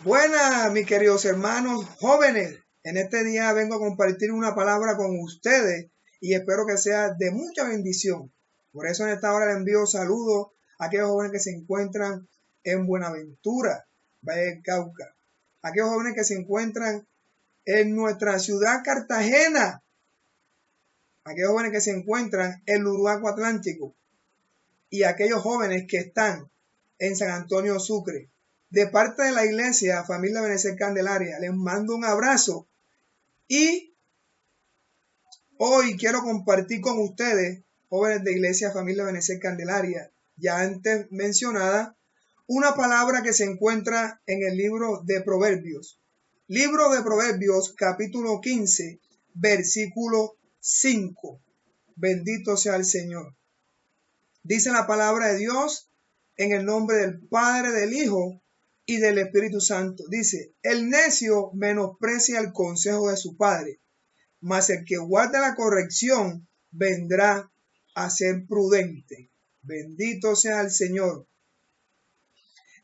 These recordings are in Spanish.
Buenas, mis queridos hermanos jóvenes. En este día vengo a compartir una palabra con ustedes y espero que sea de mucha bendición. Por eso en esta hora le envío saludos a aquellos jóvenes que se encuentran en Buenaventura, Valle del Cauca. A aquellos jóvenes que se encuentran en nuestra ciudad Cartagena. A aquellos jóvenes que se encuentran en el Uruguay Atlántico. Y a aquellos jóvenes que están en San Antonio Sucre. De parte de la iglesia Familia Benecer Candelaria, les mando un abrazo y hoy quiero compartir con ustedes, jóvenes de iglesia Familia Benecer Candelaria, ya antes mencionada, una palabra que se encuentra en el libro de Proverbios. Libro de Proverbios, capítulo 15, versículo 5. Bendito sea el Señor. Dice la palabra de Dios en el nombre del Padre, del Hijo y del Espíritu Santo. Dice, el necio menosprecia el consejo de su padre, mas el que guarda la corrección vendrá a ser prudente. Bendito sea el Señor.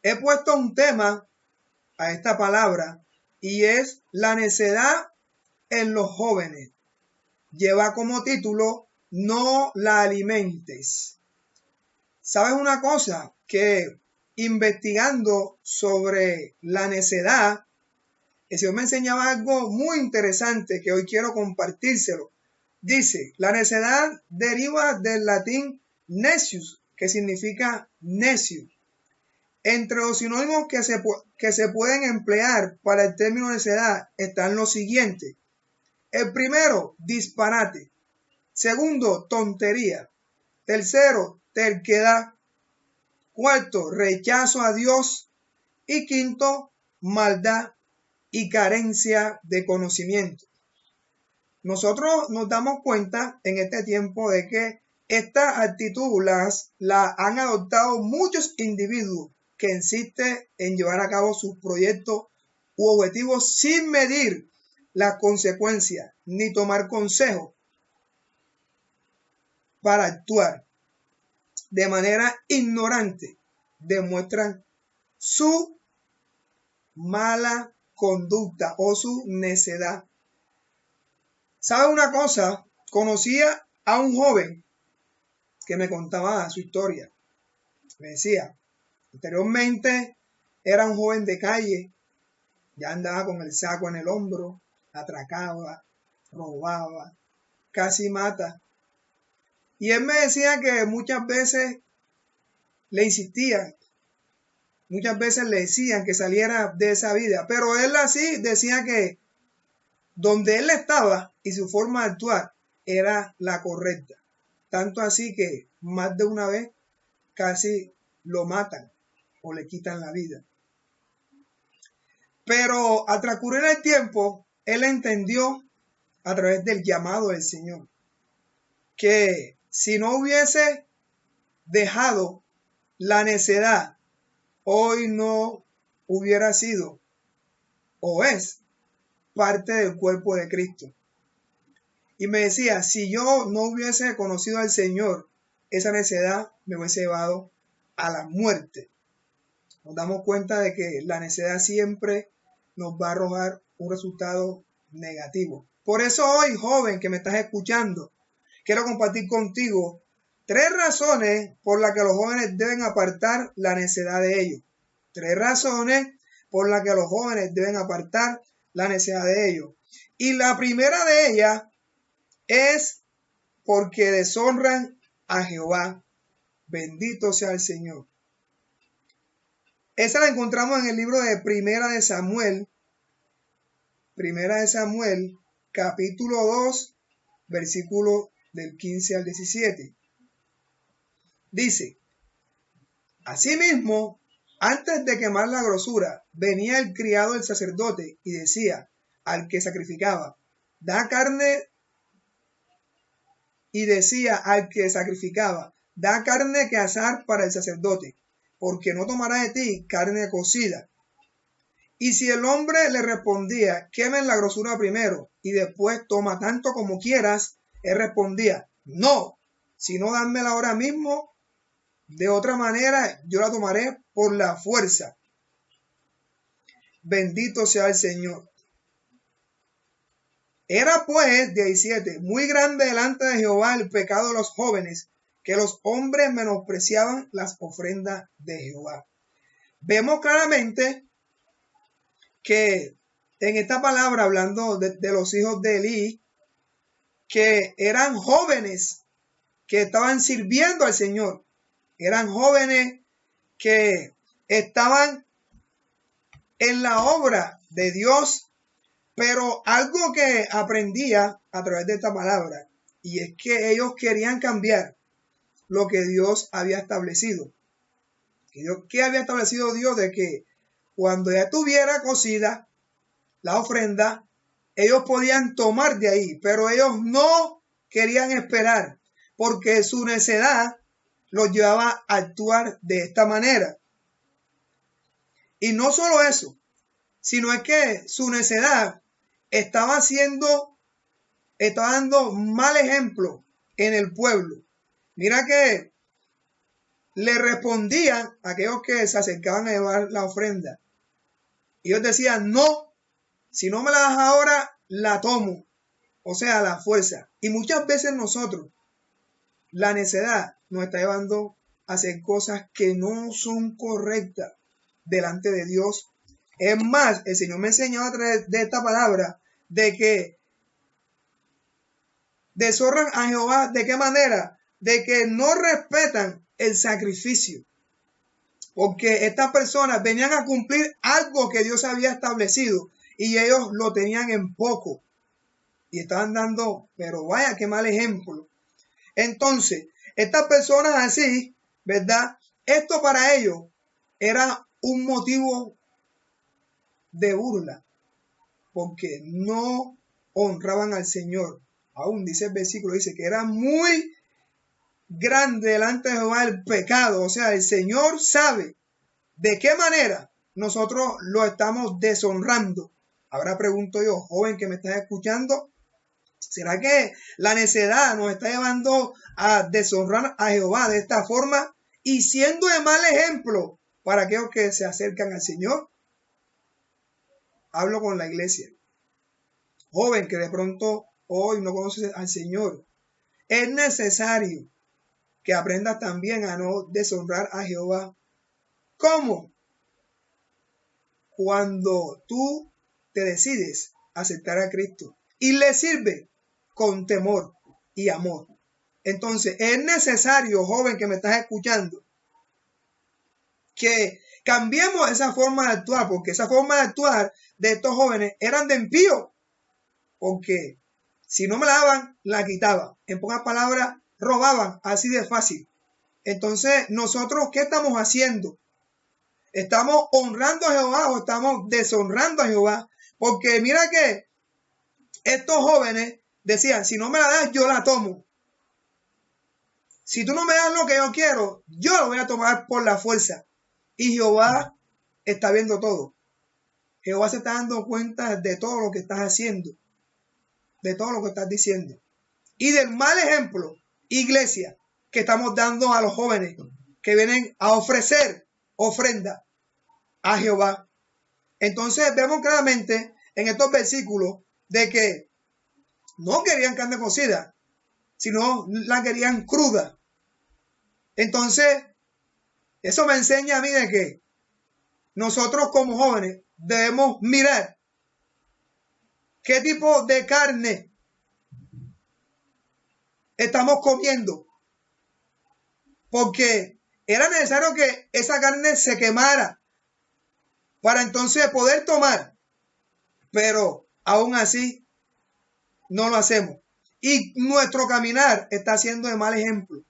He puesto un tema a esta palabra y es la necedad en los jóvenes. Lleva como título, no la alimentes. ¿Sabes una cosa? Que investigando sobre la necedad, el Señor me enseñaba algo muy interesante que hoy quiero compartírselo. Dice, la necedad deriva del latín necius, que significa necio. Entre los sinónimos que se pueden emplear para el término necedad están los siguientes. El primero, disparate. Segundo, tontería. Tercero, terquedad. Cuarto, rechazo a Dios. Y quinto, maldad y carencia de conocimiento. Nosotros nos damos cuenta en este tiempo de que esta actitud la han adoptado muchos individuos que insisten en llevar a cabo sus proyectos u objetivos sin medir las consecuencias ni tomar consejo para actuar. De manera ignorante demuestran su mala conducta o su necedad. ¿Sabe una cosa? Conocía a un joven que me contaba su historia. Me decía, anteriormente era un joven de calle, ya andaba con el saco en el hombro, atracaba, robaba, casi mata. Y él me decía que muchas veces le insistían, muchas veces le decían que saliera de esa vida, pero él así decía que donde él estaba y su forma de actuar era la correcta. Tanto así que más de una vez casi lo matan o le quitan la vida. Pero al transcurrir el tiempo, él entendió a través del llamado del Señor que si no hubiese dejado la necedad, hoy no hubiera sido o es parte del cuerpo de Cristo. Y me decía, si yo no hubiese conocido al Señor, esa necedad me hubiese llevado a la muerte. Nos damos cuenta de que la necedad siempre nos va a arrojar un resultado negativo. Por eso hoy, joven que me estás escuchando, quiero compartir contigo 3 razones por las que los jóvenes deben apartar la necedad de ellos. 3 razones por las que los jóvenes deben apartar la necedad de ellos. Y la primera de ellas es porque deshonran a Jehová. Bendito sea el Señor. Esa la encontramos en el libro de Primera de Samuel, capítulo 2, versículo del 15 al 17. Dice, asimismo, antes de quemar la grosura, venía el criado del sacerdote y decía al que sacrificaba, da carne que asar para el sacerdote, porque no tomará de ti carne cocida. Y si el hombre le respondía, quemen la grosura primero y después toma tanto como quieras, él respondía, no, sino dármela ahora mismo, de otra manera yo la tomaré por la fuerza. Bendito sea el Señor. Era pues, 17, muy grande delante de Jehová el pecado de los jóvenes, que los hombres menospreciaban las ofrendas de Jehová. Vemos claramente que en esta palabra, hablando de los hijos de Elí, que eran jóvenes que estaban sirviendo al Señor, eran jóvenes que estaban en la obra de Dios, pero algo que aprendía a través de esta palabra, y es que ellos querían cambiar lo que Dios había establecido. ¿Qué había establecido Dios? De que cuando ya estuviera cocida la ofrenda, ellos podían tomar de ahí, pero ellos no querían esperar, porque su necedad los llevaba a actuar de esta manera. Y no solo eso, sino es que su necedad estaba dando mal ejemplo en el pueblo. Mira que le respondían a aquellos que se acercaban a llevar la ofrenda. Y ellos decían, no, si no me la das ahora, la tomo. O sea, la fuerza. Y muchas veces nosotros, la necedad nos está llevando a hacer cosas que no son correctas delante de Dios. Es más, el Señor me enseñó a través de esta palabra de que deshonran a Jehová. ¿De qué manera? De que no respetan el sacrificio. Porque estas personas venían a cumplir algo que Dios había establecido y ellos lo tenían en poco. Y estaban dando, pero vaya, qué mal ejemplo. Entonces, estas personas así, ¿verdad? Esto para ellos era un motivo de burla, porque no honraban al Señor. Aún dice el versículo, dice que era muy grande delante de Jehová el pecado. O sea, el Señor sabe de qué manera nosotros lo estamos deshonrando. Ahora pregunto yo, joven que me estás escuchando, ¿será que la necedad nos está llevando a deshonrar a Jehová de esta forma y siendo de mal ejemplo para aquellos que se acercan al Señor? Hablo con la iglesia. Joven que de pronto hoy no conoces al Señor, es necesario que aprendas también a no deshonrar a Jehová. ¿Cómo? Cuando tú te decides aceptar a Cristo y le sirve con temor y amor. Entonces es necesario, joven que me estás escuchando, que cambiemos esa forma de actuar, porque esa forma de actuar de estos jóvenes eran de impío, porque si no me la daban, la quitaban. En pocas palabras, robaban así de fácil. Entonces, nosotros, ¿qué estamos haciendo? ¿Estamos honrando a Jehová o estamos deshonrando a Jehová? Porque mira que estos jóvenes decían, si no me la das, yo la tomo. Si tú no me das lo que yo quiero, yo lo voy a tomar por la fuerza. Y Jehová está viendo todo. Jehová se está dando cuenta de todo lo que estás haciendo, de todo lo que estás diciendo. Y del mal ejemplo, iglesia, que estamos dando a los jóvenes que vienen a ofrecer ofrenda a Jehová. Entonces vemos claramente en estos versículos de que no querían carne cocida, sino la querían cruda. Entonces, eso me enseña a mí de que nosotros como jóvenes debemos mirar qué tipo de carne estamos comiendo, porque era necesario que esa carne se quemara para entonces poder tomar, pero aún así no lo hacemos y nuestro caminar está siendo de mal ejemplo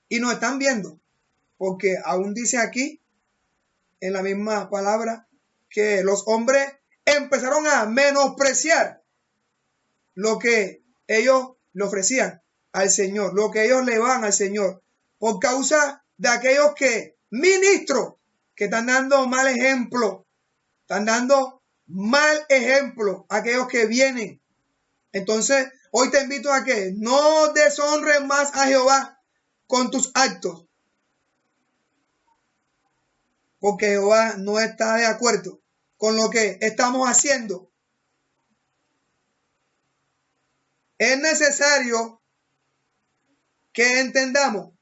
y nos están viendo, porque aún dice aquí en la misma palabra que los hombres empezaron a menospreciar lo que ellos le ofrecían al Señor, lo que ellos le van al Señor, por causa de aquellos que ministros que están dando mal ejemplo, están dando mal ejemplo a aquellos que vienen. Entonces, hoy te invito a que no deshonres más a Jehová con tus actos. porque Jehová no está de acuerdo con lo que estamos haciendo. Es necesario que entendamos,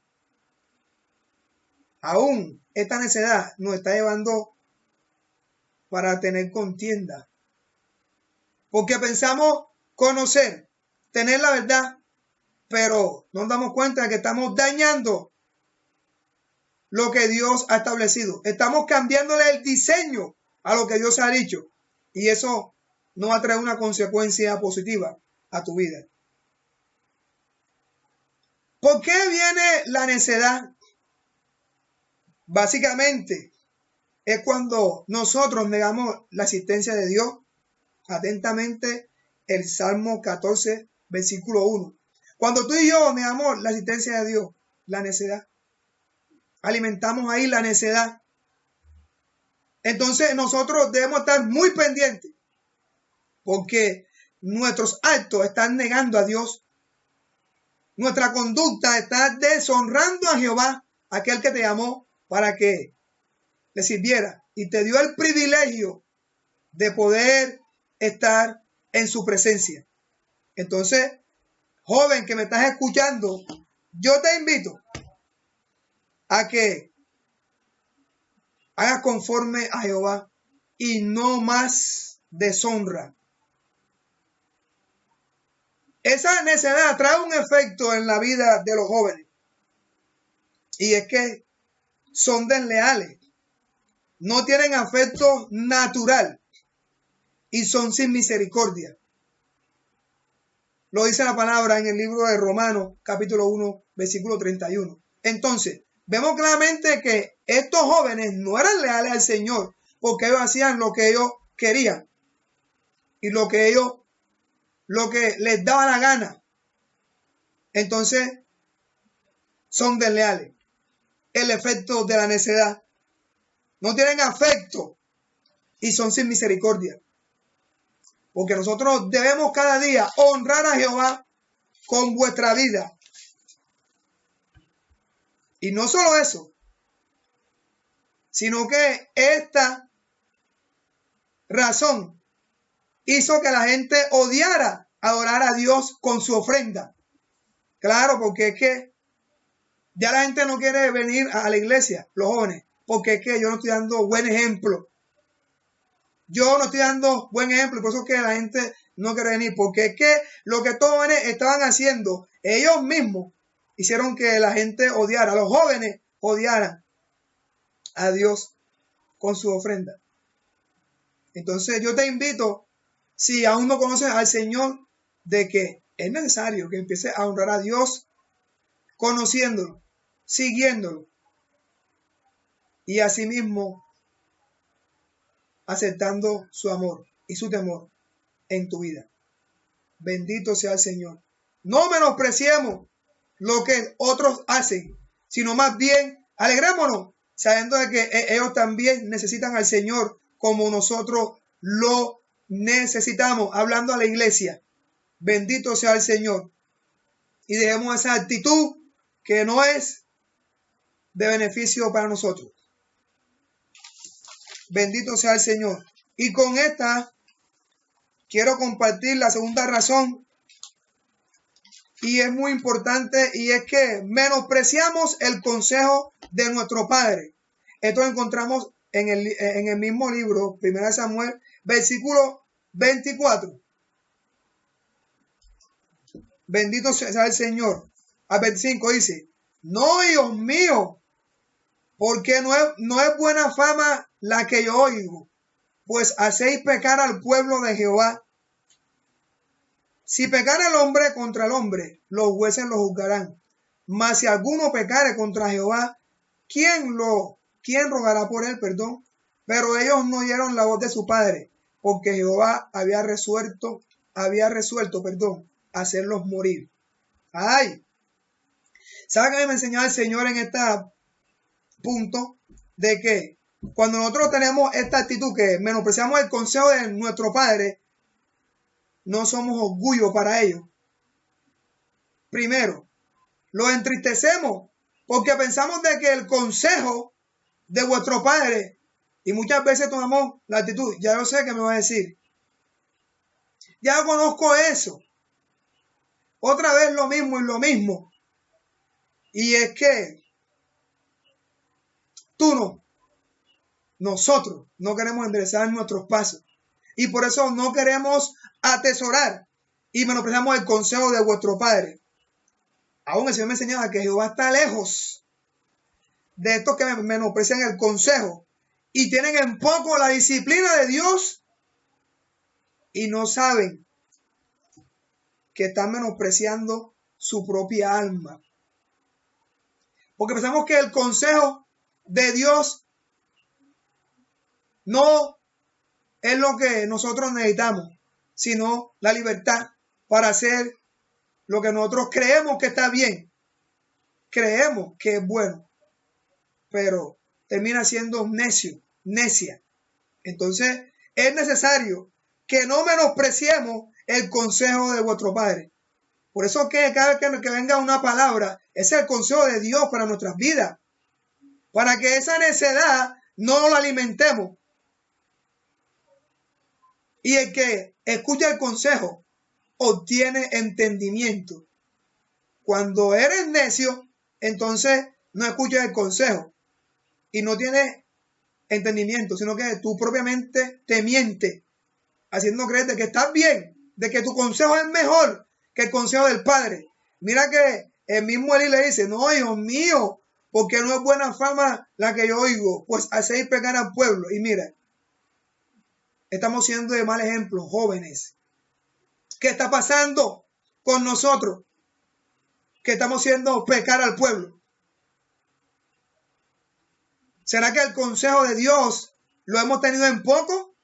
aún esta necedad nos está llevando para tener contienda, porque pensamos conocer, tener la verdad, pero nos damos cuenta de que estamos dañando lo que Dios ha establecido. Estamos cambiándole el diseño a lo que Dios ha dicho, y eso no va a traer una consecuencia positiva a tu vida. ¿Por qué viene la necedad? Básicamente es cuando nosotros negamos la existencia de Dios. Atentamente el Salmo 14, versículo 1. Cuando tú y yo negamos la existencia de Dios, la necedad, alimentamos ahí la necedad. Entonces nosotros debemos estar muy pendientes, porque nuestros actos están negando a Dios. Nuestra conducta está deshonrando a Jehová, aquel que te llamó para que le sirviera y te dio el privilegio de poder estar en su presencia. Entonces, joven que me estás escuchando, yo te invito a que hagas conforme a Jehová y no más deshonra. Esa necedad trae un efecto en la vida de los jóvenes, y es que son desleales, no tienen afecto natural y son sin misericordia. Lo dice la palabra en el libro de Romanos, capítulo 1, versículo 31. Entonces, vemos claramente que estos jóvenes no eran leales al Señor, porque ellos hacían lo que ellos querían y lo que les daba la gana. Entonces, son desleales. El efecto de la necedad. No tienen afecto y son sin misericordia. Porque nosotros debemos cada día honrar a Jehová con vuestra vida. Y no solo eso, sino que esta razón hizo que la gente odiara adorar a Dios con su ofrenda. Claro, porque es que ya la gente no quiere venir a la iglesia, los jóvenes, porque es que yo no estoy dando buen ejemplo. Yo no estoy dando buen ejemplo, y por eso es que la gente no quiere venir, porque es que lo que estos jóvenes estaban haciendo, ellos mismos hicieron que la gente odiara, los jóvenes odiaran a Dios con su ofrenda. Entonces yo te invito, si aún no conoces al Señor, de que es necesario que empieces a honrar a Dios conociéndolo, siguiéndolo y asimismo aceptando su amor y su temor en tu vida. Bendito sea el Señor. No menospreciemos lo que otros hacen, sino más bien alegrémonos sabiendo de que ellos también necesitan al Señor como nosotros lo necesitamos. Hablando a la iglesia, bendito sea el Señor, y dejemos esa actitud que no es de beneficio para nosotros. Bendito sea el Señor. Y con esta quiero compartir la segunda razón, y es muy importante, y es que menospreciamos el consejo de nuestro Padre. Esto lo encontramos en el mismo libro, 1 Samuel, versículo 24. Bendito sea el Señor. Al 25 dice: no, hijos míos, porque no es buena fama la que yo oigo, pues hacéis pecar al pueblo de Jehová. Si pecare el hombre contra el hombre, los jueces lo juzgarán. Mas si alguno pecare contra Jehová, ¿quién rogará por él? Pero ellos no oyeron la voz de su padre, porque Jehová había resuelto, hacerlos morir. Ay, ¿sabe qué me enseñó el Señor en este punto? De que cuando nosotros tenemos esta actitud que menospreciamos el consejo de nuestro Padre, no somos orgullo para ellos. Primero, lo entristecemos porque pensamos de que el consejo de vuestro Padre. Y muchas veces tomamos la actitud, ya yo sé que me va a decir, ya conozco eso. Otra vez lo mismo y lo mismo. Y es que nosotros no queremos enderezar nuestros pasos. Y por eso no queremos atesorar y menospreciamos el consejo de vuestro Padre. Aún el Señor me enseñaba que Jehová está lejos de estos que menosprecian el consejo y tienen en poco la disciplina de Dios y no saben que están menospreciando su propia alma. Porque pensamos que el consejo de Dios no es lo que nosotros necesitamos, sino la libertad para hacer lo que nosotros creemos que está bien, creemos que es bueno, pero termina siendo necia. Entonces es necesario que no menospreciemos el consejo de vuestro Padre. Por eso que cada vez que venga una palabra, es el consejo de Dios para nuestras vidas, para que esa necedad no la alimentemos. Y el que escucha el consejo obtiene entendimiento. Cuando eres necio, entonces no escuchas el consejo y no tienes entendimiento, sino que tú propiamente te mientes, haciendo creer de que estás bien, de que tu consejo es mejor que el consejo del Padre. Mira que el mismo Elí le dice, no, hijo mío, porque no es buena fama la que yo oigo, pues hacéis pecar al pueblo. Y mira, estamos siendo de mal ejemplo, jóvenes. ¿Qué está pasando con nosotros? Que estamos haciendo pecar al pueblo. ¿Será que el consejo de Dios lo hemos tenido en poco?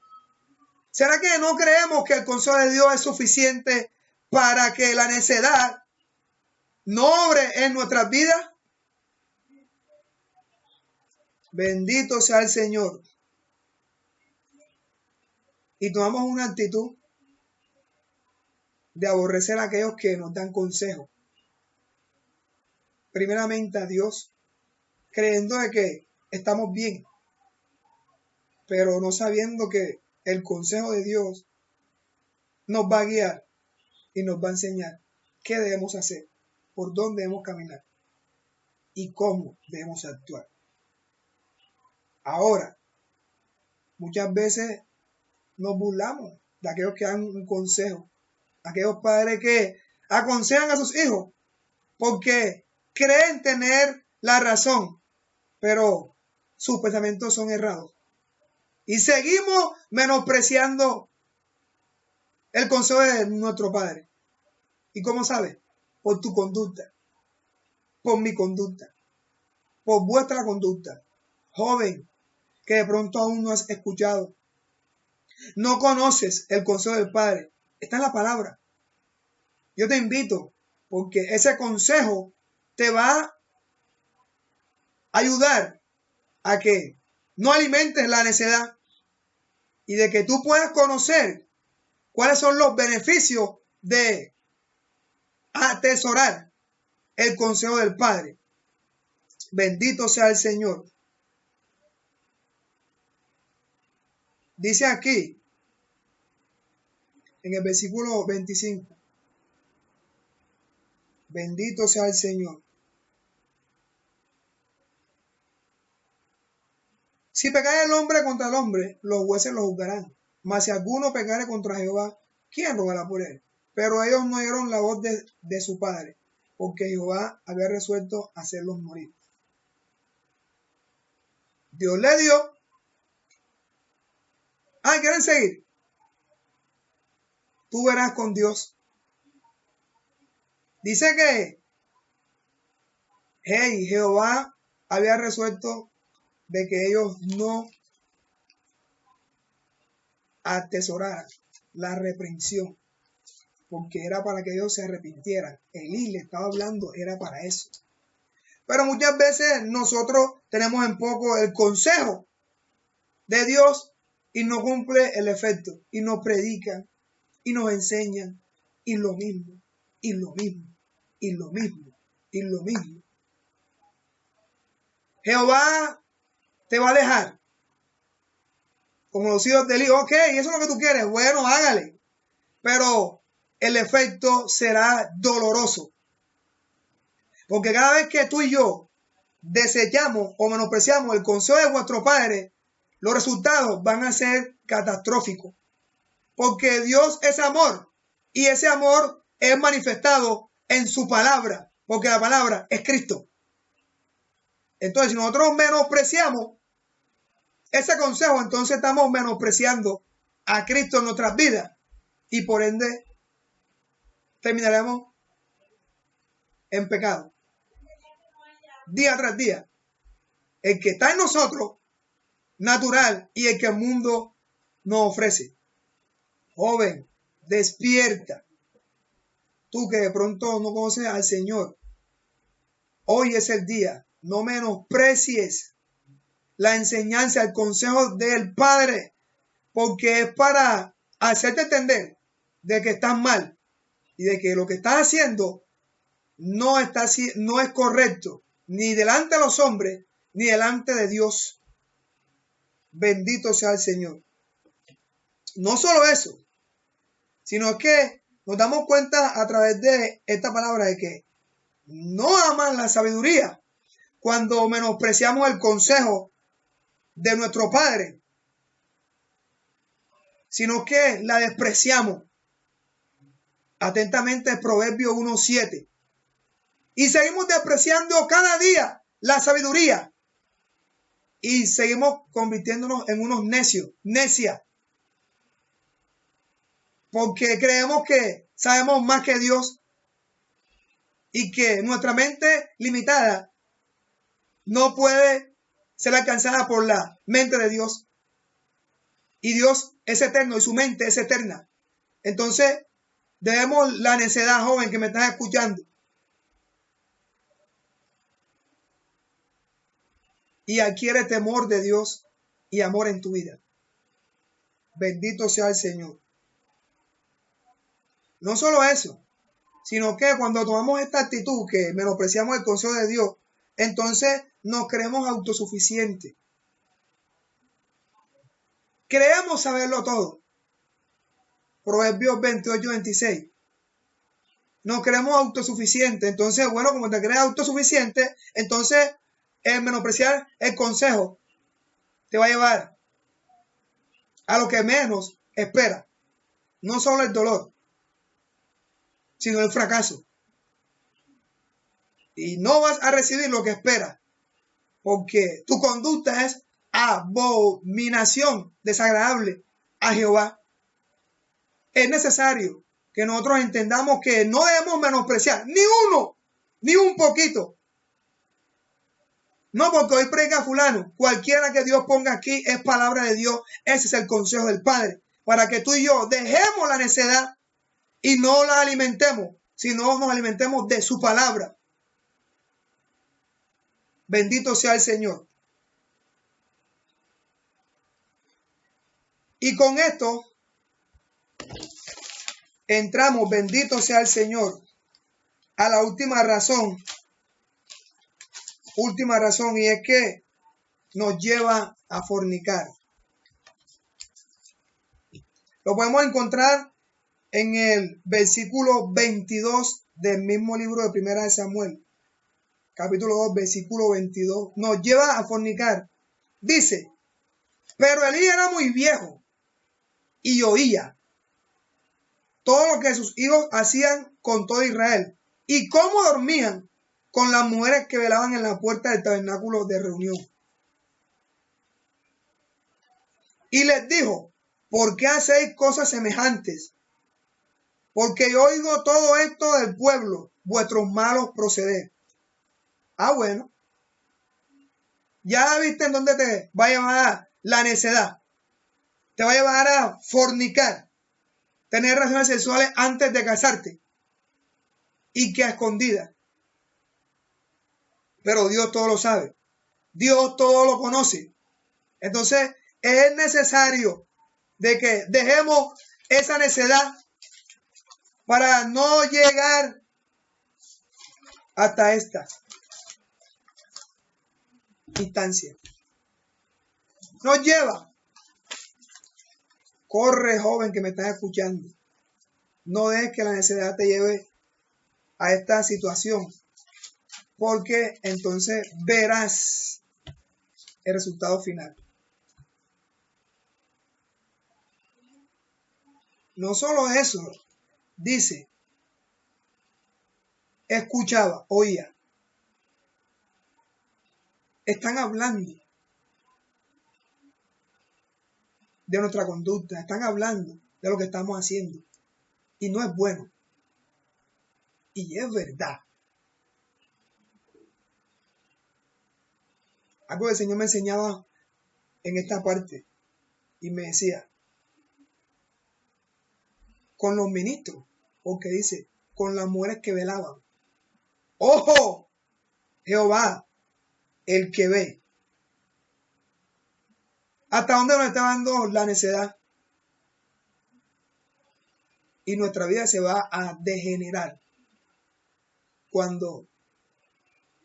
¿Será que no creemos que el consejo de Dios es suficiente para que la necedad no obre en nuestras vidas? Bendito sea el Señor. Y tomamos una actitud de aborrecer a aquellos que nos dan consejo. Primeramente a Dios, creyendo de que estamos bien, pero no sabiendo que el consejo de Dios nos va a guiar y nos va a enseñar qué debemos hacer, por dónde debemos caminar y cómo debemos actuar. Ahora, muchas veces nos burlamos de aquellos que dan un consejo, aquellos padres que aconsejan a sus hijos porque creen tener la razón, pero sus pensamientos son errados. Y seguimos menospreciando el consejo de nuestro Padre. ¿Y cómo sabes? Por tu conducta, por mi conducta, por vuestra conducta. Joven, que de pronto aún no has escuchado, no conoces el consejo del Padre. Está en la palabra. Yo te invito, porque ese consejo te va a ayudar a que no alimentes la necedad y de que tú puedas conocer cuáles son los beneficios de atesorar el consejo del Padre. Bendito sea el Señor. Dice aquí, en el versículo 25, bendito sea el Señor. Si pecare el hombre contra el hombre, los jueces lo juzgarán. Mas si alguno pecare contra Jehová, ¿quién rogará por él? Pero ellos no oyeron la voz de su padre, porque Jehová había resuelto hacerlos morir. Dios le dio. ¿Quieren seguir? Tú verás con Dios. Dice que Jehová había resuelto de que ellos no atesoraran la reprensión, porque era para que ellos se arrepintieran. Elí le estaba hablando, era para eso. Pero muchas veces nosotros tenemos en poco el consejo de Dios y no cumple el efecto, y nos predican y nos enseñan y lo mismo, y lo mismo, y lo mismo, y lo mismo. Jehová te va a dejar. Como los hijos de Eli, ok, eso es lo que tú quieres, bueno, hágale. Pero el efecto será doloroso. Porque cada vez que tú y yo desechamos o menospreciamos el consejo de vuestro Padre, los resultados van a ser catastróficos. Porque Dios es amor y ese amor es manifestado en su palabra, porque la palabra es Cristo. Entonces, si nosotros menospreciamos ese consejo, entonces estamos menospreciando a Cristo en nuestras vidas y por ende terminaremos en pecado. Día tras día. El que está en nosotros, natural, y el que el mundo nos ofrece. Joven, despierta. Tú que de pronto no conoces al Señor, hoy es el día. No menosprecies la enseñanza, el consejo del Padre, porque es para hacerte entender de que estás mal y de que lo que estás haciendo no es correcto, ni delante de los hombres, ni delante de Dios. Bendito sea el Señor. No solo eso, sino que nos damos cuenta a través de esta palabra de que no aman la sabiduría cuando menospreciamos el consejo de nuestro Padre, sino que la despreciamos. Atentamente, Proverbios 1:7. Y seguimos despreciando cada día la sabiduría. Y seguimos convirtiéndonos en unos necias. Porque creemos que sabemos más que Dios y que nuestra mente limitada no puede ser alcanzada por la mente de Dios. Y Dios es eterno y su mente es eterna. Entonces, debemos la necedad, joven, que me estás escuchando. Y adquiere temor de Dios y amor en tu vida. Bendito sea el Señor. No solo eso, sino que cuando tomamos esta actitud que menospreciamos el consejo de Dios, entonces nos creemos autosuficientes. Creemos saberlo todo. Proverbios 28:26. Nos creemos autosuficientes. Entonces, bueno, como te crees autosuficiente, entonces el menospreciar el consejo te va a llevar a lo que menos espera. No solo el dolor, sino el fracaso. Y no vas a recibir lo que esperas, porque tu conducta es abominación desagradable a Jehová. Es necesario que nosotros entendamos que no debemos menospreciar ni uno, ni un poquito. No porque hoy predica fulano, cualquiera que Dios ponga aquí es palabra de Dios. Ese es el consejo del Padre, para que tú y yo dejemos la necedad y no la alimentemos, sino nos alimentemos de su palabra. Bendito sea el Señor. Y con esto entramos, bendito sea el Señor, a la última razón, y es que nos lleva a fornicar. Lo podemos encontrar en el versículo 22 del mismo libro de Primera de Samuel, capítulo 2, versículo 22, nos lleva a fornicar. Dice, pero Elí era muy viejo y oía todo lo que sus hijos hacían con todo Israel y cómo dormían con las mujeres que velaban en la puerta del tabernáculo de reunión. Y les dijo, ¿por qué hacéis cosas semejantes? Porque yo oigo todo esto del pueblo, vuestros malos proceder. Bueno. Ya viste en dónde te va a llevar la necedad. Te va a llevar a fornicar, tener relaciones sexuales antes de casarte y que a escondidas. Pero Dios todo lo sabe. Dios todo lo conoce. Entonces es necesario de que dejemos esa necedad para no llegar hasta esta instancia. nos lleva. Corre, joven que me estás escuchando. No dejes que la necedad te lleve a esta situación, porque entonces verás el resultado final. No solo eso, dice, escuchaba, oía. Están hablando de nuestra conducta, están hablando de lo que estamos haciendo. Y no es bueno. Y es verdad. Algo que el Señor me enseñaba en esta parte. Y me decía, con los ministros, porque dice, con las mujeres que velaban. ¡Ojo! Jehová, el que ve. ¿Hasta dónde nos está dando la necedad? Y nuestra vida se va a degenerar cuando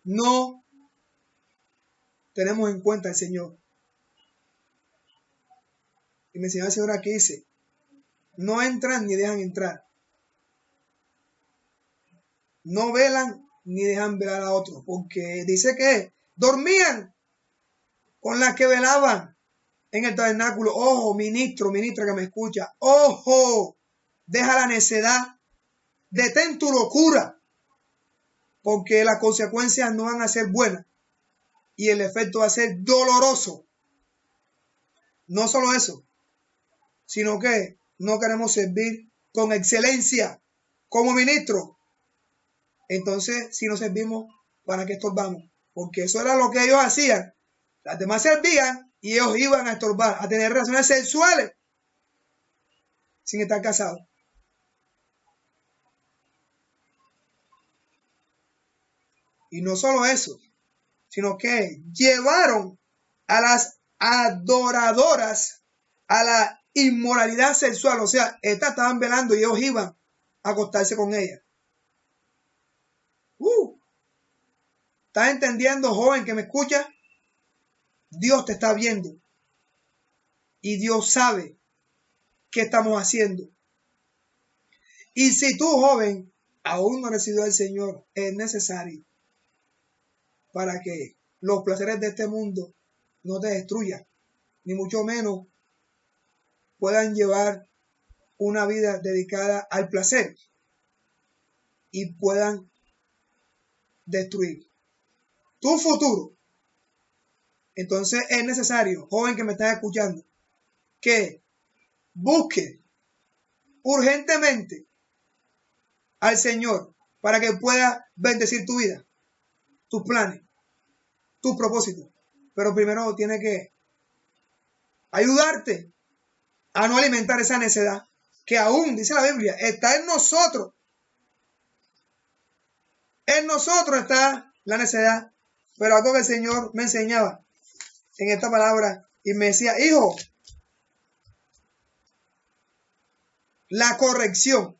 no tenemos en cuenta al Señor. Y me enseñó el Señor aquí, dice, no entran ni dejan entrar. No velan ni dejan velar a otros, porque dice que dormían con las que velaban en el tabernáculo. Ojo, ministra que me escucha, ojo, deja la necedad, detén tu locura, porque las consecuencias no van a ser buenas y el efecto va a ser doloroso. No solo eso, sino que no queremos servir con excelencia como ministro. Entonces, si no servimos, ¿para qué estorbamos? Porque eso era lo que ellos hacían. Las demás servían y ellos iban a estorbar, a tener relaciones sexuales sin estar casados. Y no solo eso, sino que llevaron a las adoradoras a la inmoralidad sexual. O sea, estas estaban velando y ellos iban a acostarse con ellas. ¿Estás entendiendo, joven que me escucha? Dios te está viendo. Y Dios sabe qué estamos haciendo. Y si tú, joven, aún no has recibido al Señor, es necesario para que los placeres de este mundo no te destruyan, ni mucho menos puedan llevar una vida dedicada al placer y puedan destruir tu futuro. Entonces es necesario, joven que me estás escuchando, que busque urgentemente al Señor para que pueda bendecir tu vida, tus planes, tus propósitos. Pero primero tiene que ayudarte a no alimentar esa necedad que aún, dice la Biblia, está en nosotros. En nosotros está la necedad. Pero algo que el Señor me enseñaba en esta palabra y me decía, hijo, la corrección,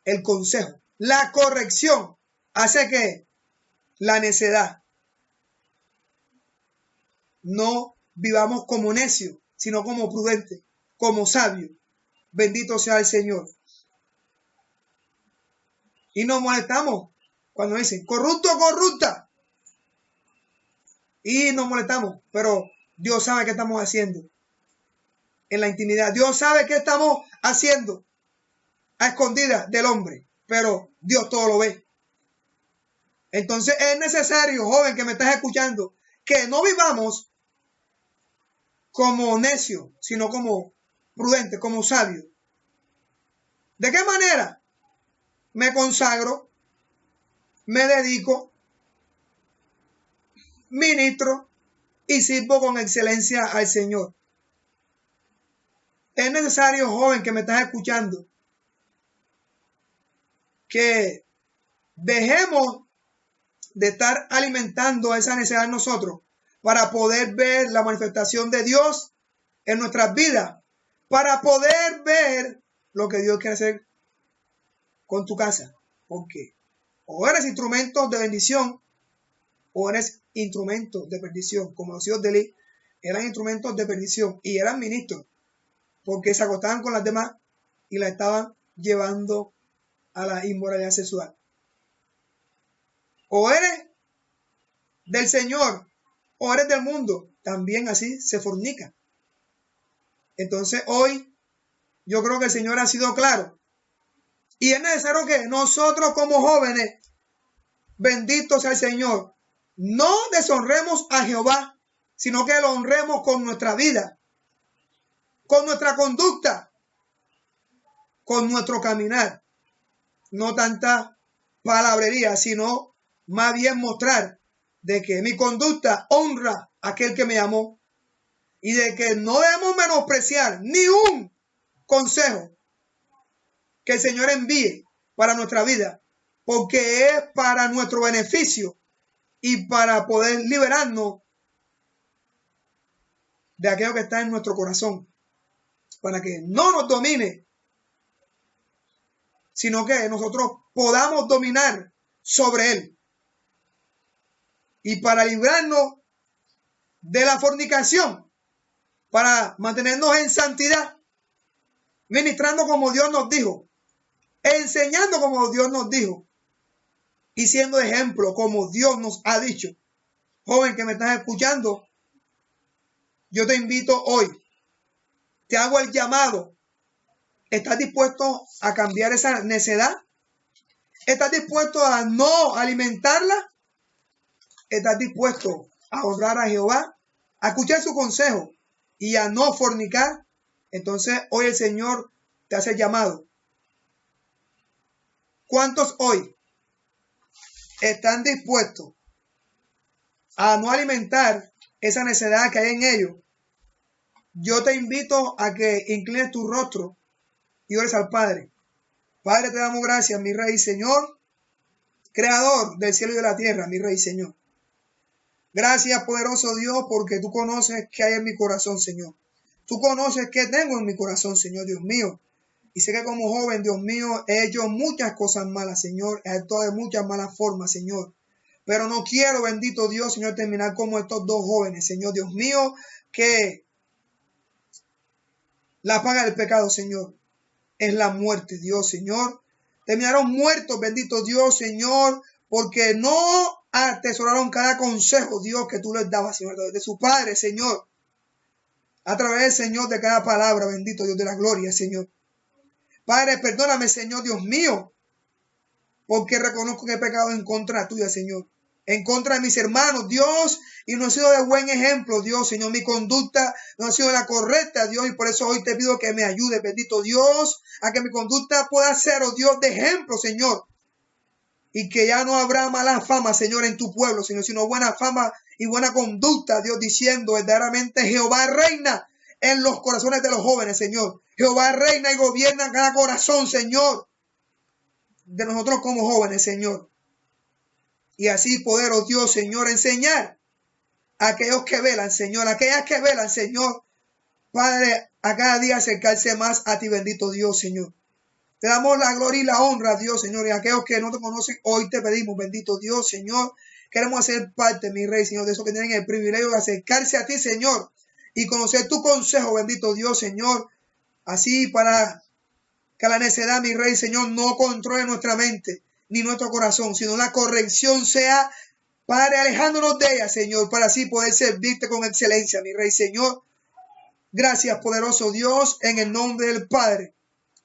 el consejo, la corrección hace que la necedad no vivamos como necios, sino como prudentes, como sabios. Bendito sea el Señor. Y nos molestamos cuando dicen corrupto o corrupta. Y nos molestamos, pero Dios sabe qué estamos haciendo en la intimidad. Dios sabe qué estamos haciendo a escondidas del hombre, pero Dios todo lo ve. Entonces es necesario, joven que me estás escuchando, que no vivamos como necios, sino como prudentes, como sabios. ¿De qué manera? Me consagro, me dedico, ministro y sirvo con excelencia al Señor. Es necesario, joven que me estás escuchando, que dejemos de estar alimentando esa necesidad en nosotros para poder ver la manifestación de Dios en nuestras vidas, para poder ver lo que Dios quiere hacer con tu casa. Porque o eres instrumento de bendición o eres instrumento de perdición, como los hijos de Eli eran instrumentos de perdición y eran ministros, porque se acostaban con las demás y la estaban llevando a la inmoralidad sexual. O eres del Señor o eres del mundo, también así se fornica. Entonces hoy yo creo que el Señor ha sido claro. Y es necesario que nosotros como jóvenes, bendito sea el Señor, no deshonremos a Jehová, sino que lo honremos con nuestra vida, con nuestra conducta, con nuestro caminar. No tanta palabrería, sino más bien mostrar de que mi conducta honra a aquel que me llamó y de que no debemos menospreciar ni un consejo que el Señor envíe para nuestra vida, porque es para nuestro beneficio y para poder liberarnos de aquello que está en nuestro corazón, para que no nos domine, sino que nosotros podamos dominar sobre él, y para librarnos de la fornicación, para mantenernos en santidad, ministrando como Dios nos dijo, enseñando como Dios nos dijo y siendo ejemplo como Dios nos ha dicho. Joven que me estás escuchando, yo te invito hoy, te hago el llamado. ¿Estás dispuesto a cambiar esa necedad? ¿Estás dispuesto a no alimentarla? ¿Estás dispuesto a honrar a Jehová, a escuchar su consejo y a no fornicar? Entonces hoy el Señor te hace el llamado. ¿Cuántos hoy están dispuestos a no alimentar esa necedad que hay en ellos? Yo te invito a que inclines tu rostro y ores al Padre. Padre, te damos gracias, mi Rey y Señor, Creador del cielo y de la tierra, mi Rey y Señor. Gracias, poderoso Dios, porque tú conoces qué hay en mi corazón, Señor. Tú conoces qué tengo en mi corazón, Señor, Dios mío. Y sé que como joven, Dios mío, he hecho muchas cosas malas, Señor. He actuado de muchas malas formas, Señor. Pero no quiero, bendito Dios, Señor, terminar como estos dos jóvenes, Señor, Dios mío, que la paga del pecado, Señor, es la muerte, Dios, Señor. Terminaron muertos, bendito Dios, Señor, porque no atesoraron cada consejo, Dios, que tú les dabas, Señor, de su Padre, Señor. A través, Señor, de cada palabra, bendito Dios de la gloria, Señor. Padre, perdóname, Señor, Dios mío, porque reconozco que he pecado en contra tuya, Señor. En contra de mis hermanos, Dios, y no he sido de buen ejemplo, Dios, Señor. Mi conducta no ha sido la correcta, Dios, y por eso hoy te pido que me ayudes, bendito Dios, a que mi conducta pueda ser, oh Dios, de ejemplo, Señor. Y que ya no habrá mala fama, Señor, en tu pueblo, Señor, sino buena fama y buena conducta, Dios, diciendo verdaderamente Jehová reina en los corazones de los jóvenes, Señor. Jehová reina y gobierna cada corazón, Señor, de nosotros como jóvenes, Señor. Y así poder, oh Dios, Señor, enseñar a aquellos que velan, Señor, a aquellas que velan, Señor, Padre, a cada día acercarse más a ti, bendito Dios, Señor. Te damos la gloria y la honra, Dios, Señor, y a aquellos que no te conocen, hoy te pedimos, bendito Dios, Señor. Queremos hacer parte, mi Rey, Señor, de esos que tienen el privilegio de acercarse a ti, Señor, y conocer tu consejo, bendito Dios, Señor. Así para que la necedad, mi Rey, Señor, no controle nuestra mente ni nuestro corazón, sino la corrección sea, Padre, alejándonos de ella, Señor, para así poder servirte con excelencia, mi Rey, Señor. Gracias, poderoso Dios, en el nombre del Padre,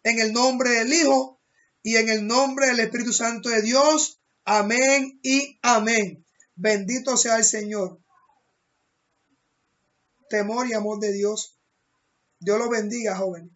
en el nombre del Hijo y en el nombre del Espíritu Santo de Dios. Amén y amén. Bendito sea el Señor. Temor y amor de Dios. Dios los bendiga, jóvenes.